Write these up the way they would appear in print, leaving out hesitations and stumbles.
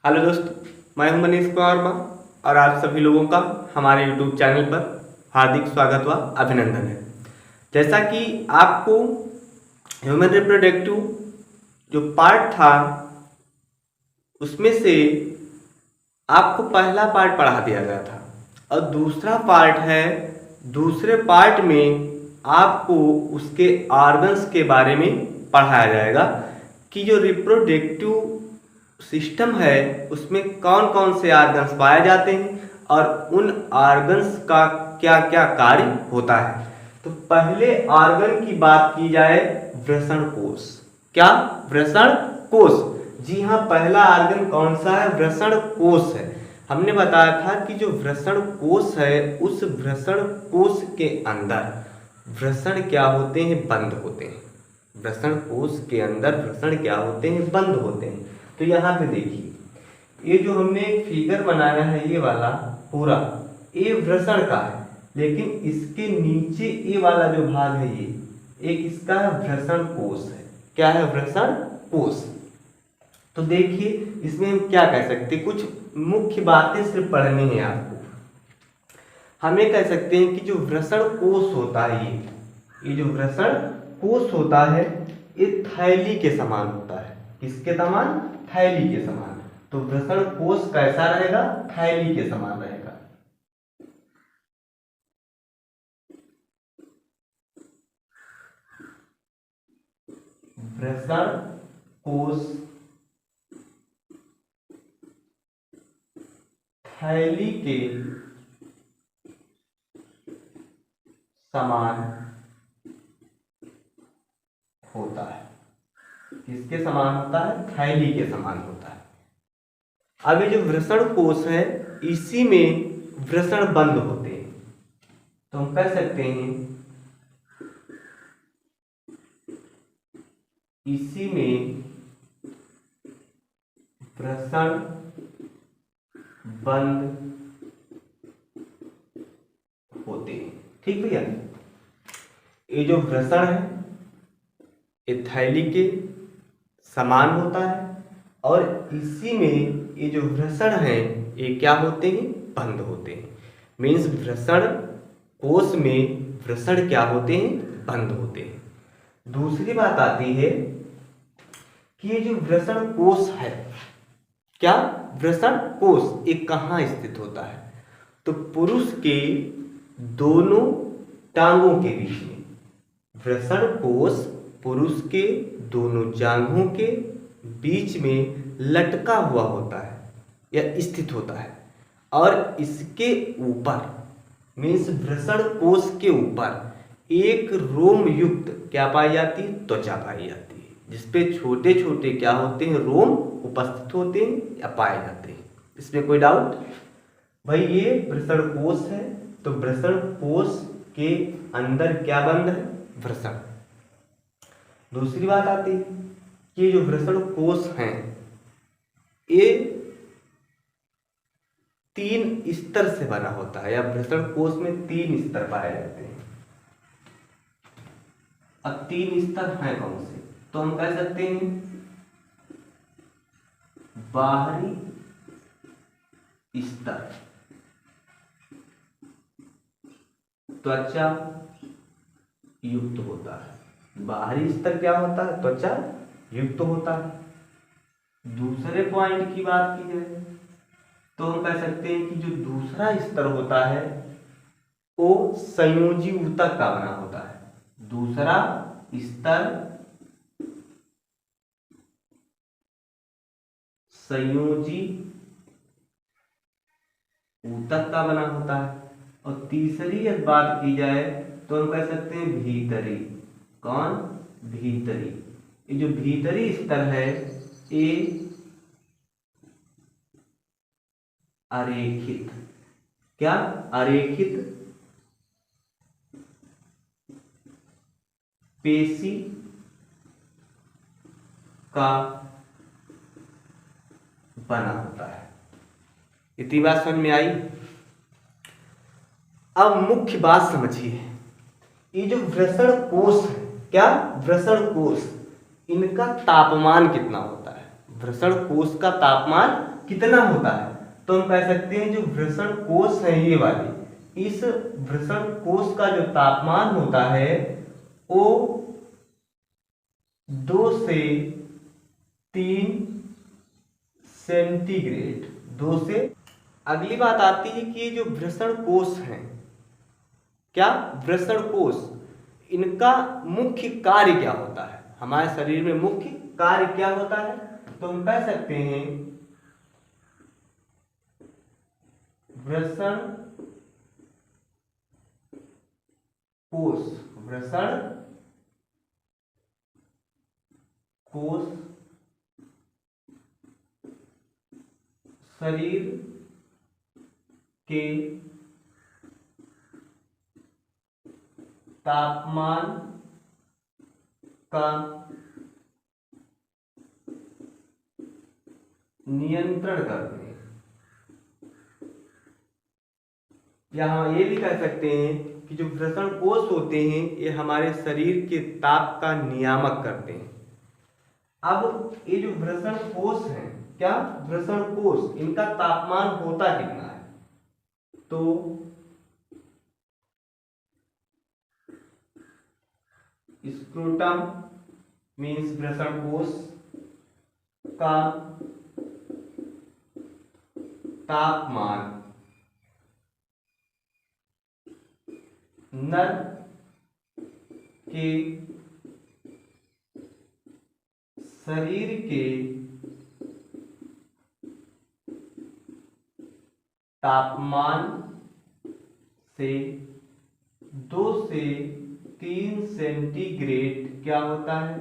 Hello दोस्तों, मैं हूं मनीष कुमार वर्मा और आप सभी लोगों का हमारे यूट्यूब चैनल पर हार्दिक स्वागत व अभिनंदन है। जैसा कि आपको ह्यूमन रिप्रोडक्टिव जो पार्ट था उसमें से आपको पहला पार्ट पढ़ा दिया गया था और दूसरा पार्ट है। दूसरे पार्ट में आपको उसके ऑर्गन्स के बारे में पढ़ाया जाएगा कि जो रिप्रोडक्टिव सिस्टम है उसमें कौन कौन से ऑर्गन्स पाए जाते हैं और उन ऑर्गन्स का क्या क्या कार्य होता है। तो पहले ऑर्गन की बात की जाए, वृषण कोश। क्या? वृषण कोश। जी हाँ, पहला ऑर्गन कौन सा है? वृषण कोश है। हमने बताया था कि जो वृषण कोश है उस वृषण कोश के अंदर वृषण क्या होते हैं? बंद होते हैं। वृषण कोश के अंदर वृषण क्या होते हैं? बंद होते हैं। तो यहाँ पे देखिए, ये जो हमने एक फिगर बनाया है ये वाला पूरा, ये वृषण का है, लेकिन इसके नीचे ये वाला जो भाग है ये एक इसका वृषण कोश है। क्या है? वृषण कोश। तो देखिए इसमें हम क्या कह सकते हैं, कुछ मुख्य बातें सिर्फ पढ़नी है आपको। हमें कह सकते हैं कि जो वृषण कोश होता है ये जो वृषण कोश होता है ये थैली के समान होता है। किसके समान? थैली के समान। तो वृषण कोश कैसा रहेगा? थैली के समान रहेगा। वृषण कोश थैली के समान होता है। किसके समान होता है? थैली के समान होता है। अब ये जो वृषण कोश है इसी में वृषण बंद होते हैं। तो हम कह सकते हैं इसी में वृषण बंद होते हैं। ठीक भैया, ये जो वृषण है ये थैली के समान होता है और इसी में ये जो वृषण है ये क्या होते हैं? बंद होते हैं। मीन्स वृषण कोश में वृषण क्या होते हैं? बंद होते हैं। दूसरी बात आती है कि ये जो वृषण कोश है, क्या? वृषण कोश ये कहाँ स्थित होता है? तो पुरुष के दोनों टांगों के बीच में। वृषण कोश पुरुष के दोनों जांघों के बीच में लटका हुआ होता है या स्थित होता है और इसके ऊपर मीन्स वृषण कोश के ऊपर एक रोम युक्त क्या पाई जाती है? त्वचा पाई जाती है, जिसपे छोटे छोटे क्या होते हैं? रोम उपस्थित होते हैं या पाए जाते हैं। इसमें कोई डाउट? भाई ये वृषण कोश है, तो वृषण कोश के अंदर क्या बंद है? वृषण। दूसरी बात आती है कि जो वृषण कोश हैं ये 3 स्तर से बना होता है, या वृषण कोश में 3 स्तर पाए जाते हैं। अब 3 स्तर हैं कौन से? तो हम कह सकते हैं बाहरी स्तर त्वचा युक्त होता है। बाहरी स्तर क्या होता है? त्वचा युक्त होता है। दूसरे पॉइंट की बात की जाए तो हम कह सकते हैं कि जो दूसरा स्तर होता है वो संयोजी ऊतक का बना होता है। दूसरा स्तर संयोजी ऊतक का बना होता है। और तीसरी यदि बात की जाए तो हम कह सकते हैं भीतरी। कौन? भीतरी। ये जो भीतरी स्तर है ये अरेखित। क्या? अरेखित पेशी का बना होता है। इतनी बात समझ में आई? अब मुख्य बात समझिए, ये जो वृषण कोश है, क्या? वृषण कोश, इनका तापमान कितना होता है? वृषण कोश का तापमान कितना होता है, तो हम कह सकते हैं जो वृषण कोश है ये वाले, इस वृषण कोश का जो तापमान होता है वो 2 से 3 सेंटीग्रेड, 2 से। अगली बात आती है कि जो वृषण कोश हैं, क्या वृषण कोश, इनका मुख्य कार्य क्या होता है, हमारे शरीर में मुख्य कार्य क्या होता है, तो हम कह सकते हैं वृषण कोश, वृषण कोश शरीर के तापमान का नियंत्रण करते हैं, या हम ये भी कह सकते हैं कि जो वृषण कोश होते हैं ये हमारे शरीर के ताप का नियामक करते हैं। अब ये जो वृषण कोश है, क्या वृषण कोश, इनका तापमान होता कितना है, तो स्क्रोटम मीन्स वृषण कोश का तापमान नर के शरीर के तापमान से 2 से 3 सेंटीग्रेड क्या होता है,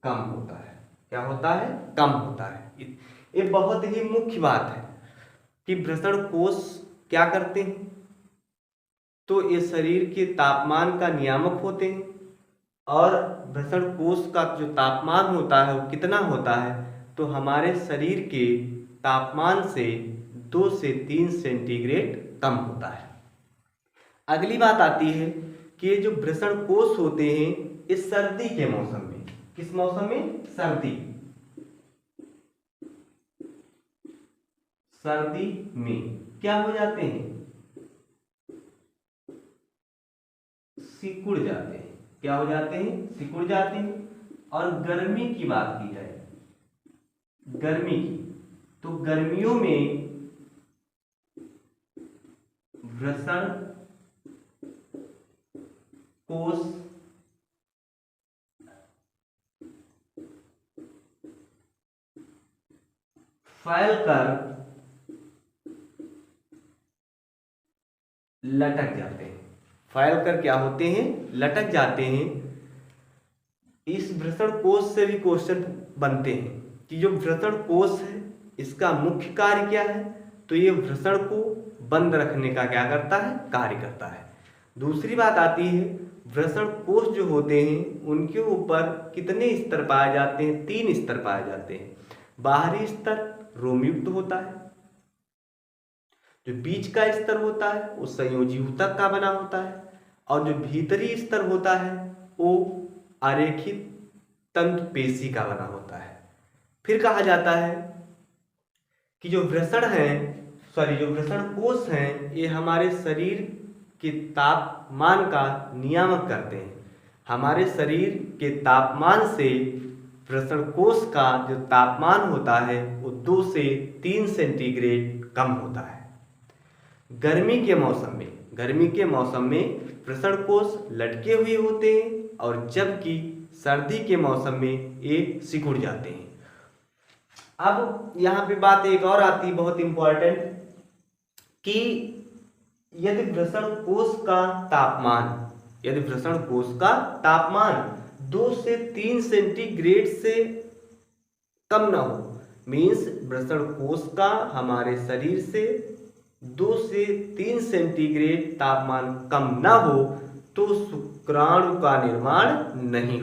कम होता है, क्या होता है, कम होता है। ये बहुत ही मुख्य बात है कि वृषण कोश क्या करते हैं, तो ये शरीर के तापमान का नियामक होते हैं, और वृषण कोश का जो तापमान होता है वो कितना होता है, तो हमारे शरीर के तापमान से 2 से 3 सेंटीग्रेड कम होता है। अगली बात आती है कि ये जो वृषण कोश होते हैं इस सर्दी के मौसम में, किस मौसम में, सर्दी में क्या हो जाते हैं, सिकुड़ जाते हैं, क्या हो जाते हैं, सिकुड़ जाते हैं। और गर्मी की बात की जाए, गर्मी की, तो गर्मियों में वृषण कोश फैलकर लटक जाते हैं, फैलकर क्या होते हैं, लटक जाते हैं। इस वृषण कोश से भी क्वेश्चन बनते हैं कि जो वृषण कोश है इसका मुख्य कार्य क्या है, तो ये वृषण को बंद रखने का क्या करता है, कार्य करता है। दूसरी बात आती है वृषण कोश जो होते हैं उनके ऊपर कितने स्तर पाए जाते हैं, 3 स्तर पाए जाते हैं। बाहरी स्तर रोमयुक्त होता है, जो बीच का स्तर होता है वो संयोजी ऊतक का बना होता है, और जो भीतरी स्तर होता है वो आरेखित तंतु पेशी का बना होता है। फिर कहा जाता है कि जो वृषण कोश हैं ये हमारे शरीर के तापमान का नियामक करते हैं। हमारे शरीर के तापमान से वृषण कोश का जो तापमान होता है वो 2 से 3 सेंटीग्रेड कम होता है। गर्मी के मौसम में वृषण कोश लटके हुए होते हैं, और जबकि सर्दी के मौसम में ये सिकुड़ जाते हैं। अब यहाँ पे बात एक और आती है बहुत इंपॉर्टेंट, कि यदि वृषण कोश का तापमान 2 से 3 सेंटीग्रेड से कम ना हो, मीन्स वृषण कोश का हमारे शरीर से 2 से 3 सेंटीग्रेड तापमान कम ना हो तो शुक्राणु का निर्माण नहीं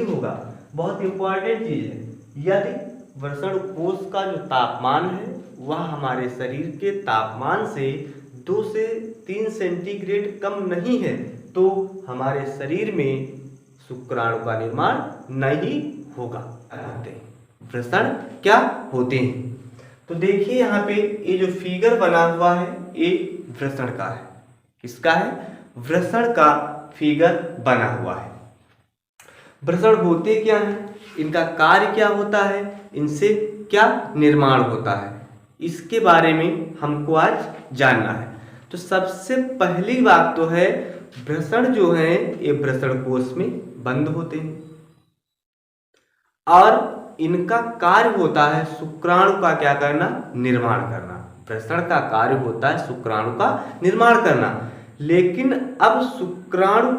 होगा। बहुत इंपॉर्टेंट चीज है, यदि वृषण कोश का जो तापमान है वह हमारे शरीर के तापमान से 2 से 3 सेंटीग्रेड कम नहीं है तो हमारे शरीर में शुक्राणु का निर्माण नहीं होगा। वृषण क्या होते हैं। तो देखिए यहाँ पे ये जो फिगर बना हुआ है ये वृषण का है। किसका है? वृषण का फिगर बना हुआ है। वृषण होते क्या हैं, इनका कार्य क्या होता है, इनसे क्या निर्माण होता है, इसके बारे में हमको आज जानना है। तो सबसे पहली बात तो है वृषण जो है ये वृषण कोश में बंद होते हैं और इनका कार्य होता है शुक्राणु का क्या करना, निर्माण करना। वृषण का कार्य होता है शुक्राणु का निर्माण करना। लेकिन अब शुक्राणु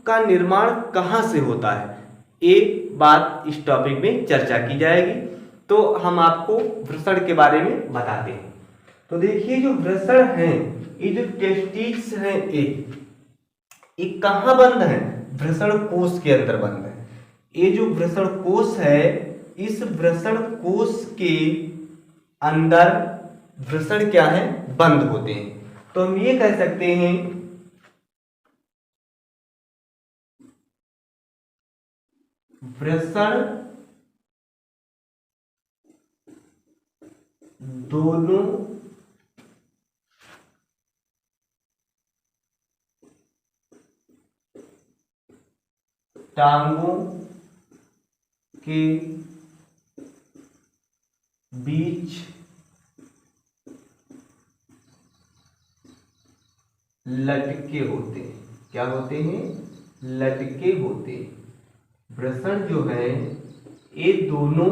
का निर्माण कहाँ से होता है, ये बात इस टॉपिक में चर्चा की जाएगी। तो हम आपको वृषण के बारे में बताते हैं। तो देखिए जो वृषण हैं, ये जो टेस्टिस हैं ये कहाँ बंद है? वृषण कोश के अंदर बंद है। ये जो वृषण कोश है, इस वृषण कोश के अंदर वृषण क्या है, बंद होते हैं। तो हम ये कह सकते हैं वृषण दोनों टांगों के बीच लटके होते हैं। क्या होते हैं? लटके होते हैं। वृषण जो है ये दोनों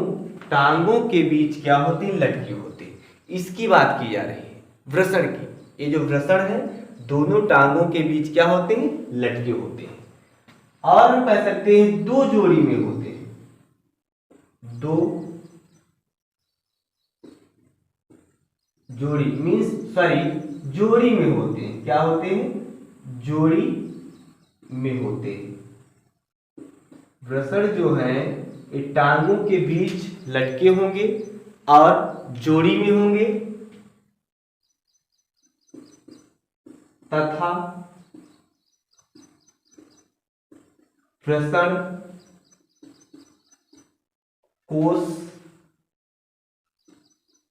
टांगों के बीच क्या होते हैं, लटके होते हैं। इसकी बात की जा रही है वृषण की। ये जो वृषण है दोनों टांगों के बीच क्या होते हैं, लटके होते हैं। और हम कह सकते हैं दो जोड़ी में होते हैं। दो जोड़ी मीन्स जोड़ी में होते हैं। क्या होते हैं? जोड़ी में होते हैं। वृषण जो है ये टांगों के बीच लटके होंगे और जोड़ी में होंगे तथा वृषण कोश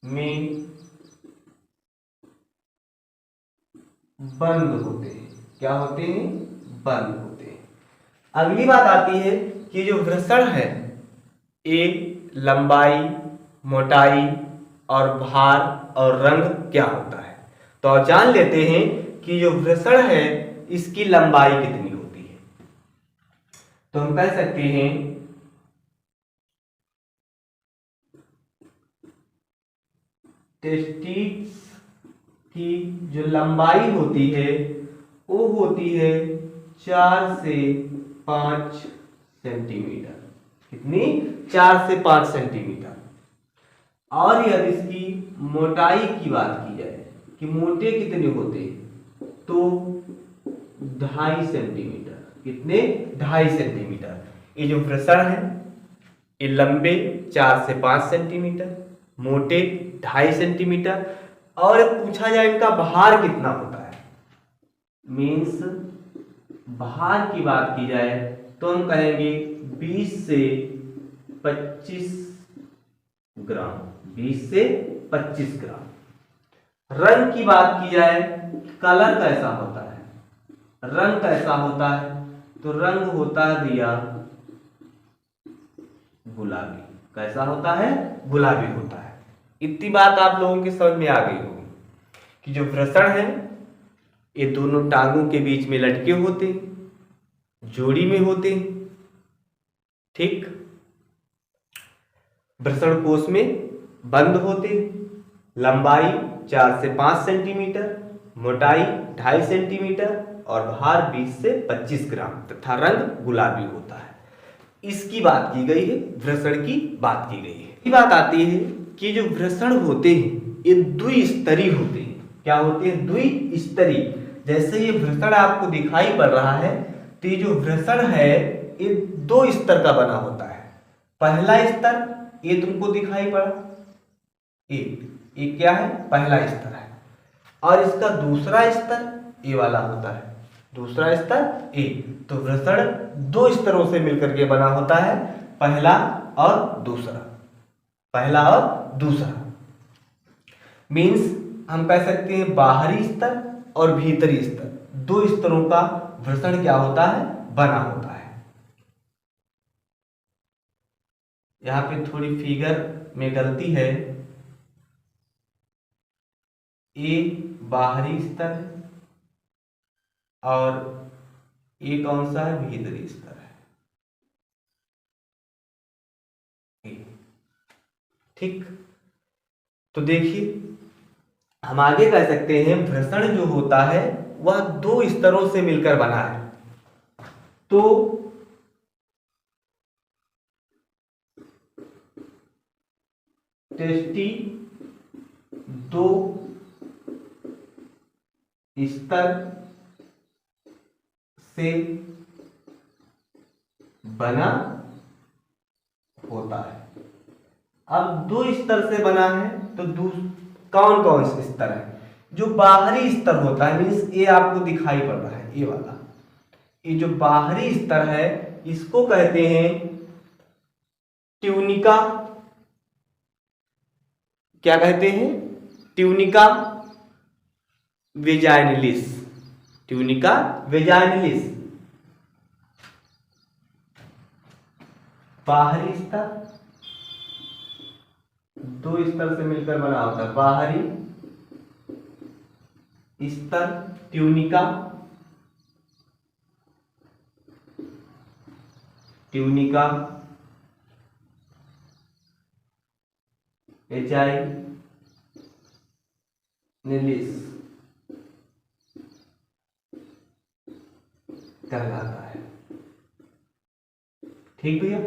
में बंद होते हैं। क्या होते हैं? बंद होते हैं। अगली बात आती है कि जो वृषण है ये लंबाई, मोटाई और भार और रंग क्या होता है। तो जान लेते हैं कि जो वृषण है इसकी लंबाई कितनी होती है। तो हम कह सकते हैं टेस्टिस की जो लंबाई होती है वो होती है 4 से 5 सेंटीमीटर। कितनी? 4 से 5 सेंटीमीटर। और यदि इसकी मोटाई की बात की जाए कि मोटे कितने होते हैं, तो 2.5 सेंटीमीटर। कितने? 2.5 सेंटीमीटर। ये जो वृषण है ये लंबे 4 से 5 सेंटीमीटर, मोटे 2.5 सेंटीमीटर। और पूछा जाए इनका भार कितना होता है, मीन्स भार की बात की जाए तो हम कहेंगे 20 से 25 ग्राम। 20 से 25 ग्राम। रंग की बात की जाए, कलर कैसा होता है, रंग कैसा होता है, तो रंग होता है भैया गुलाबी। कैसा होता है? गुलाबी होता है। इतनी बात आप लोगों की समझ में आ गई होगी कि जो वृषण है ये दोनों टांगों के बीच में लटके होते, जोड़ी में होते। ठीक, वृषण कोश में बंद होते, लंबाई 4 से 5 सेंटीमीटर, मोटाई 2.5 सेंटीमीटर और भार 20 से 25 ग्राम तथा रंग गुलाबी होता है। इसकी बात की गई है, वृषण की बात की गई है। ये बात आती है कि जो वृषण होते हैं ये द्विस्तरीय होते हैं। क्या होते हैं? द्विस्तरीय। जैसे ये वृषण आपको दिखाई पड़ रहा है तो ये जो वृषण है ये 2 स्तर का बना होता है। पहला स्तर ये तुमको दिखाई पड़ा, ये क्या है? पहला स्तर है। और इसका दूसरा स्तर ये वाला होता है, दूसरा स्तर ए। तो वृषण 2 स्तरों से मिलकर के बना होता है, पहला और दूसरा। पहला और दूसरा। मीन्स हम कह सकते हैं बाहरी स्तर और भीतरी स्तर, दो स्तरों का घर्षण क्या होता है, बना होता है। यहां पे थोड़ी फिगर में गलती है, ए बाहरी स्तर है और ए कौन सा है, भीतरी स्तर है। ठीक, तो देखिए हम आगे कह सकते हैं घर्षण जो होता है वह दो स्तरों से मिलकर बना है। तो टेस्टी दो स्तर से बना होता है। अब दो स्तर से बना है तो कौन कौन से स्तर है, जो बाहरी स्तर होता है, मीन्स ये आपको दिखाई पड़ रहा है, ये वाला, ये जो बाहरी स्तर है इसको कहते हैं ट्यूनिका। क्या कहते हैं, ट्यूनिका वेजाइनलिस, ट्यूनिका वेजाइनलिस। बाहरी स्तर दो स्तर से मिलकर बना होता है, बाहरी स्तर ट्यूनिका, ट्यूनिका वेजाइनलिस कहलाता है। ठीक भैया,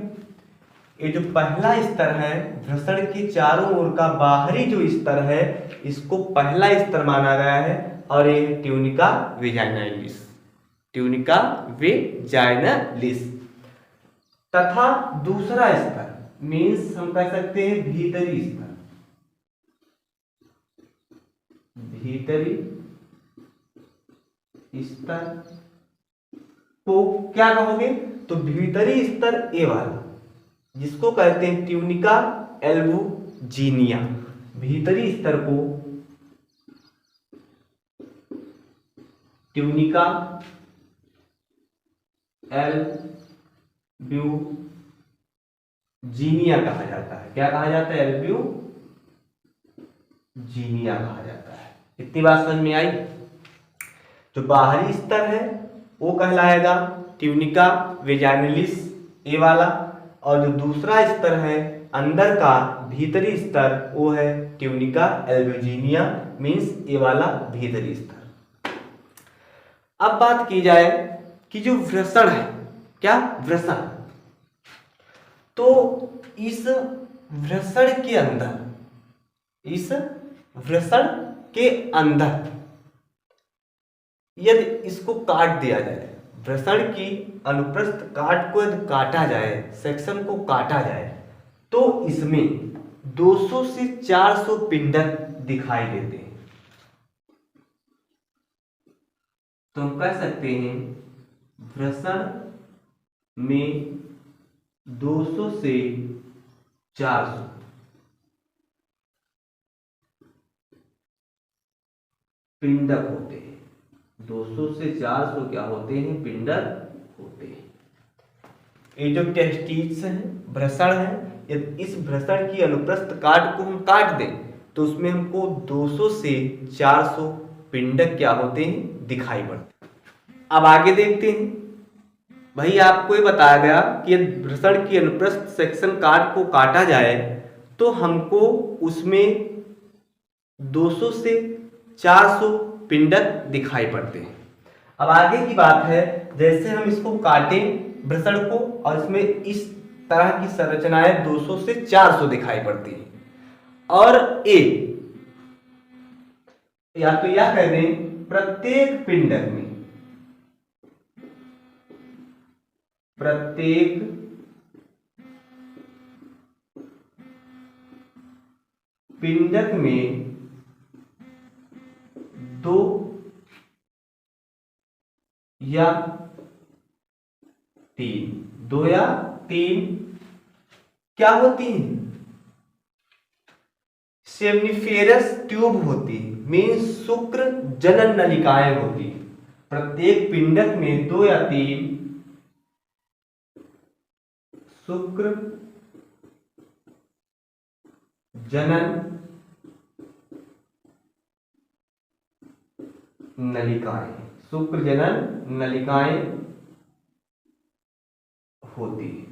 ये जो पहला स्तर है घर्षण के चारों ओर का बाहरी जो स्तर है इसको पहला स्तर माना गया है और ये ट्यूनिका वेजाइनलिस, ट्यूनिका वेजाइनलिस। तथा दूसरा स्तर मीन्स हम कह सकते हैं भीतरी स्तर, भीतरी स्तर को क्या कहोगे, तो भीतरी स्तर ए वाला जिसको कहते हैं ट्यूनिका एल्बुजिनिया, भीतरी स्तर को ट्यूनिका एल्ब्यूजिनिया कहा जाता है। क्या कहा जाता है, एल्ब्यूजिनिया कहा जाता है। इतनी बात समझ में आई। जो बाहरी स्तर है वो कहलाएगा ट्यूनिका वेजाइनलिस ए वाला, और जो दूसरा स्तर है अंदर का भीतरी स्तर वो है ट्यूनिका एल्ब्यूजिनिया, मीन्स ए वाला भीतरी स्तर। अब बात की जाए कि जो वृषण है, क्या वृषण, तो इस वृषण के अंदर, इस वृषण के अंदर यदि इसको काट दिया जाए, वृषण की अनुप्रस्थ काट को यदि काटा जाए, सेक्शन को काटा जाए, तो इसमें 200 से 400 पिंडक दिखाई देते हैं। तो हम कह सकते हैं वृषण में 200 से 400 पिंडक होते हैं। 200 से 400 क्या होते हैं, पिंडक होते हैं। ये जो टेस्टिस है, वृषण है, यदि इस वृषण की अनुप्रस्थ काट को हम काट दें तो उसमें हमको 200 से 400 पिंडक क्या होते हैं, दिखाई पड़ते हैं। अब आगे देखते हैं। भाई आपको ये बताया गया कि यदि वृषण की अनुप्रस्थ सेक्शन काट को काटा जाए तो हमको उसमें 200 से 400 पिंडक दिखाई पड़ते हैं। अब आगे की बात है, जैसे हम इसको काटें वृषण को और इसमें इस तरह की संरचनाएं 200 से 400 दिखाई पड़ती हैं, और ए या तो यह कह दें प्रत्येक पिंडक में, प्रत्येक पिंडक में 2 या 3 क्या होती हैं, सेमनीफेरस ट्यूब होती है, मीन शुक्र जनन नलिकाएं होती है। प्रत्येक पिंडक में 2 या 3 शुक्र जनन नलिकाएं, शुक्र जनन नलिकाएं होती है।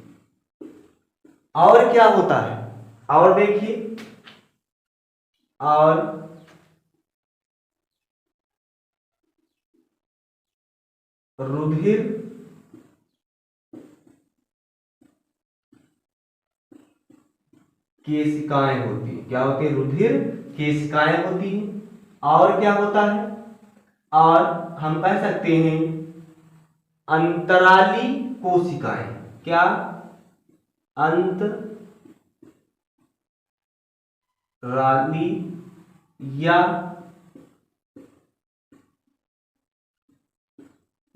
और क्या होता है, और देखिए, और रुधिर केशिकाएं होती हैं। क्या होती है, रुधिर केशिकाएं होती हैं। और क्या होता है, और हम कह सकते हैं अंतराली कोशिकाएं। क्या, अंतराली या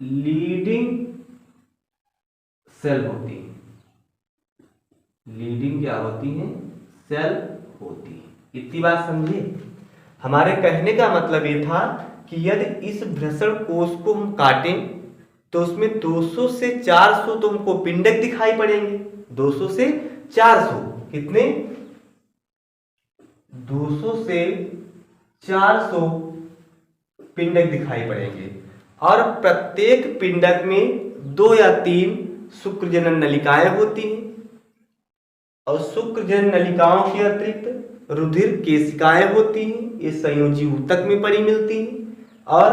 लीडिंग सेल होती है। लीडिंग क्या होती है, सेल होती है। इतनी बात समझिए। हमारे कहने का मतलब ये था कि यदि इस वृषण कोश को हम काटें तो उसमें 200 से 400 तो हमको पिंडक दिखाई पड़ेंगे। 200 से 400 कितने, 200 से 400 पिंडक दिखाई पड़ेंगे। और प्रत्येक पिंडक में 2 या 3 शुक्रजनन नलिकाएं होती हैं। और शुक्रजनन नलिकाओं के अतिरिक्त रुधिर केशिकाएं होती हैं, ये संयोजी ऊतक में पड़ी मिलती हैं। और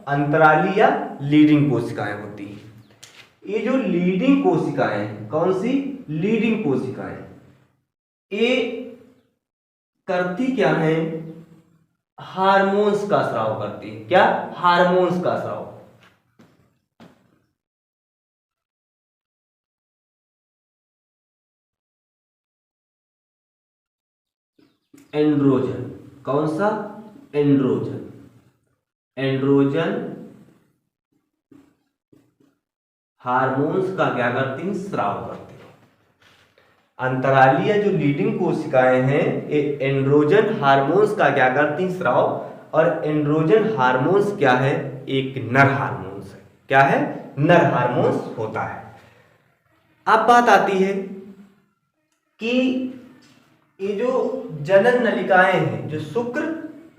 अंतराली या लीडिंग कोशिकाएं होती हैं। ये जो लीडिंग कोशिकाएं हैं, कौन सी लीडिंग कोशिकाएं, ये करती क्या है, हार्मोन्स का स्राव करती है। क्या, हार्मोन्स का स्राव। एंड्रोजन, कौन सा, एंड्रोजन। एंड्रोजन हार्मोन्स का क्या करती हैं, स्राव करती हैं। अंतराली या जो लीडिंग कोशिकाएं हैं, ये एंड्रोजन हार्मोन्स का क्या करती हैं, स्राव। और एंड्रोजन हार्मोन्स क्या है, एक नर हार्मोन्स है। क्या है, नर हार्मोन्स होता है। अब बात आती है कि ये जो जनन नलिकाएं हैं, जो शुक्र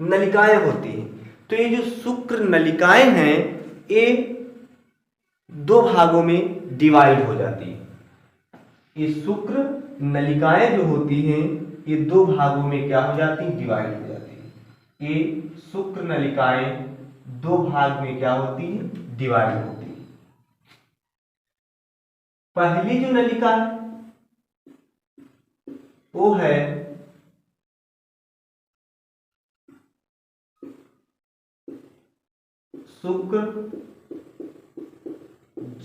नलिकाएं होती हैं, तो ये जो शुक्र नलिकाएं हैं ये 2 भागों में डिवाइड हो जाती है। ये शुक्र नलिकाएं जो होती हैं ये 2 भागों में क्या हो जाती है, डिवाइड हो जाती है। ये शुक्र नलिकाएं 2 भाग में क्या होती है, डिवाइड होती है। पहली जो नलिका है वो है शुक्र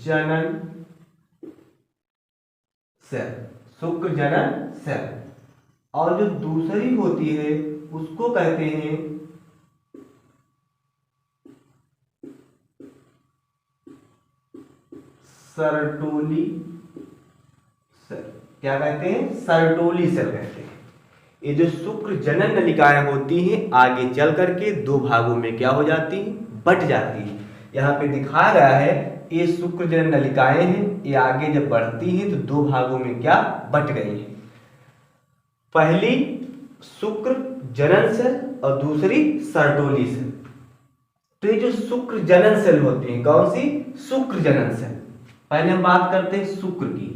जनन सेल, शुक्र जनन सेल। और जो दूसरी होती है उसको कहते हैं सर्टोली सेल। क्या कहते हैं, सर्टोली सेल कहते हैं। ये जो शुक्र जनन नलिकाएं होती हैं आगे चल करके 2 भागों में क्या हो जाती हैं, बट जाती है। यहाँ पे दिखाया गया है ये शुक्र जनन नलिकाएं हैं, ये आगे जब बढ़ती हैं तो 2 भागों में क्या बट गई हैं। पहली शुक्र जनन सेल और दूसरी सर्टोली सेल। तो ये जो शुक्र जनन सेल होती है, कौन सी, शुक्र जनन सेल। पहले हम बात करते हैं शुक्र की।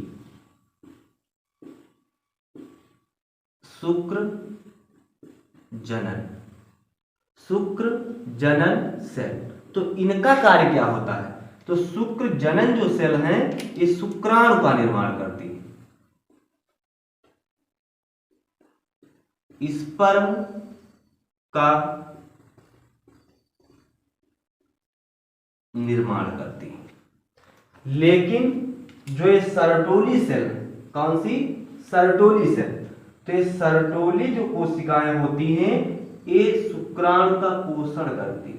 शुक्र जनन, शुक्र जनन सेल। तो इनका कार्य क्या होता है, तो शुक्र जनन जो सेल हैं ये शुक्राणु का निर्माण करती है। स्पर्म का निर्माण करती है। लेकिन जो ये सर्टोली सेल, कौन सी, सर्टोली सेल, तो ये सर्टोली जो कोशिकाएं होती हैं ये शुक्राणु का पोषण करती है।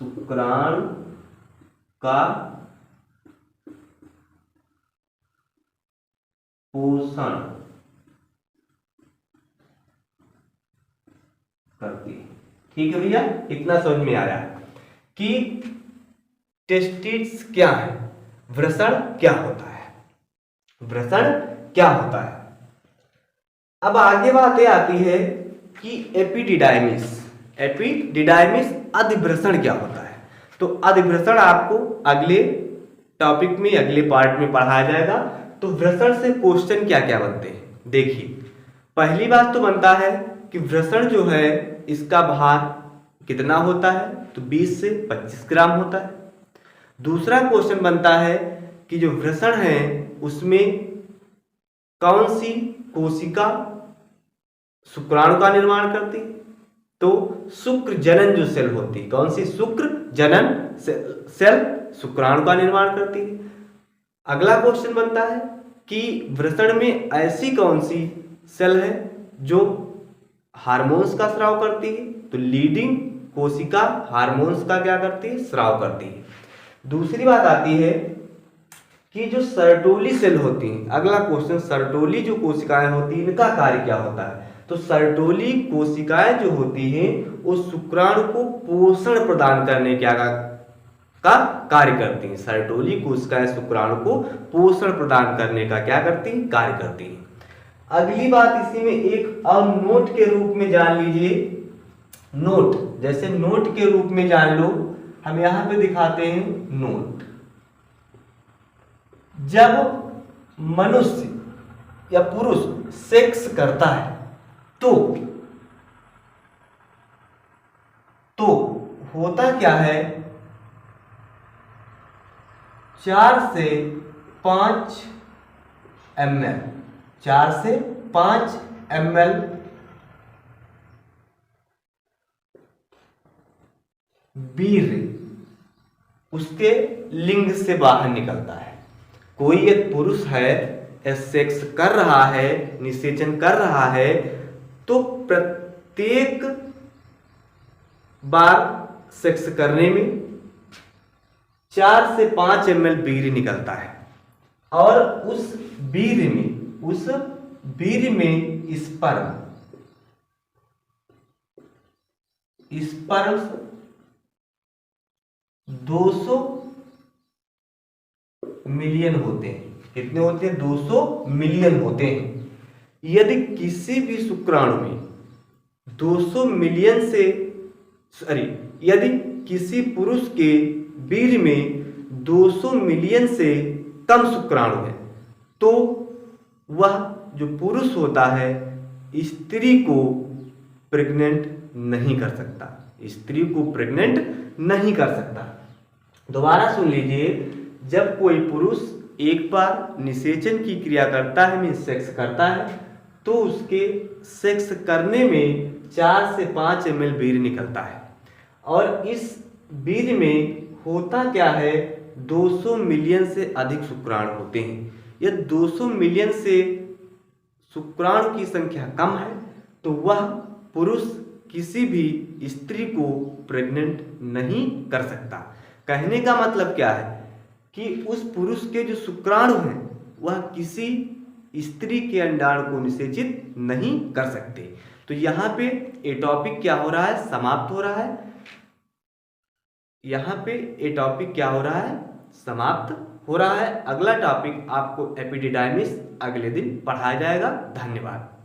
शुक्राणु का पोषण ठीक है भैया, इतना समझ में आया कि टेस्टिस क्या है, वृषण क्या होता है, वृषण क्या होता है। अब आगे बातें आती है कि एपिडिडाइमिस, एपिडिडाइमिस अधिवृषण क्या होता है। तो अधिवृषण आपको अगले टॉपिक में, अगले पार्ट में पढ़ाया जाएगा। तो वृषण से क्वेश्चन क्या क्या बनते हैं, देखिए पहली बात तो बनता है कि वृषण जो है इसका भार कितना होता है, तो 20 से 25 ग्राम होता है। दूसरा क्वेश्चन बनता है कि जो वृषण है उसमें कौन सी कोशिका शुक्राणु का निर्माण करती, तो शुक्र जनन जो सेल होती है, कौन सी शुक्र जनन सेल शुक्राणु का निर्माण करती है। अगला क्वेश्चन बनता है कि वृषण में ऐसी कौन सी सेल है जो हार्मोन्स का स्राव करती है, तो लीडिंग कोशिका हार्मोन्स का क्या करती है, स्राव करती है। दूसरी बात आती है कि जो सर्टोली सेल होती हैं, अगला क्वेश्चन सर्टोली जो कोशिकाएं होती हैं इनका कार्य क्या होता है, तो सर्टोली कोशिकाएं जो होती हैं वो शुक्राणु को पोषण प्रदान करने का कार्य करती हैं। सर्टोली कोशिकाएं शुक्राणु को पोषण प्रदान करने का क्या करती हैं, कार्य करती हैं। अगली बात इसी में एक और नोट के रूप में जान लीजिए, नोट, जैसे नोट के रूप में जान लो, हम यहां पे दिखाते हैं नोट। जब मनुष्य या पुरुष सेक्स करता है तो होता क्या है, 4 से 5 ml, 4 से 5 ml वीर्य उसके लिंग से बाहर निकलता है। कोई एक पुरुष है, सेक्स कर रहा है, निषेचन कर रहा है, तो प्रत्येक बार सेक्स करने में 4 से 5 ml वीर्य निकलता है और उस वीर्य में स्पर्म 200 मिलियन होते हैं। कितने होते हैं, 200 मिलियन होते हैं। यदि किसी भी शुक्राणु में 200 मिलियन से यदि किसी पुरुष के वीर्य में 200 मिलियन से कम शुक्राणु है तो वह जो पुरुष होता है स्त्री को प्रेग्नेंट नहीं कर सकता, स्त्री को प्रेग्नेंट नहीं कर सकता। दोबारा सुन लीजिए, जब कोई पुरुष एक बार निषेचन की क्रिया करता है, मीन्स सेक्स करता है, तो उसके सेक्स करने में 4 से 5 ml वीर्य निकलता है और इस वीर्य में होता क्या है, 200 मिलियन से अधिक शुक्राणु होते हैं। यदि 200 मिलियन से शुक्राणु की संख्या कम है तो वह पुरुष किसी भी स्त्री को प्रेग्नेंट नहीं कर सकता। कहने का मतलब क्या है कि उस पुरुष के जो शुक्राणु हैं वह किसी स्त्री के अंडाणु को निषेचित नहीं कर सकते। तो यहाँ पे ये टॉपिक क्या हो रहा है, समाप्त हो रहा है। यहाँ पे ये टॉपिक क्या हो रहा है, समाप्त हो रहा है। अगला टॉपिक आपको एपिडिडाइमिस अगले दिन पढ़ाया जाएगा। धन्यवाद।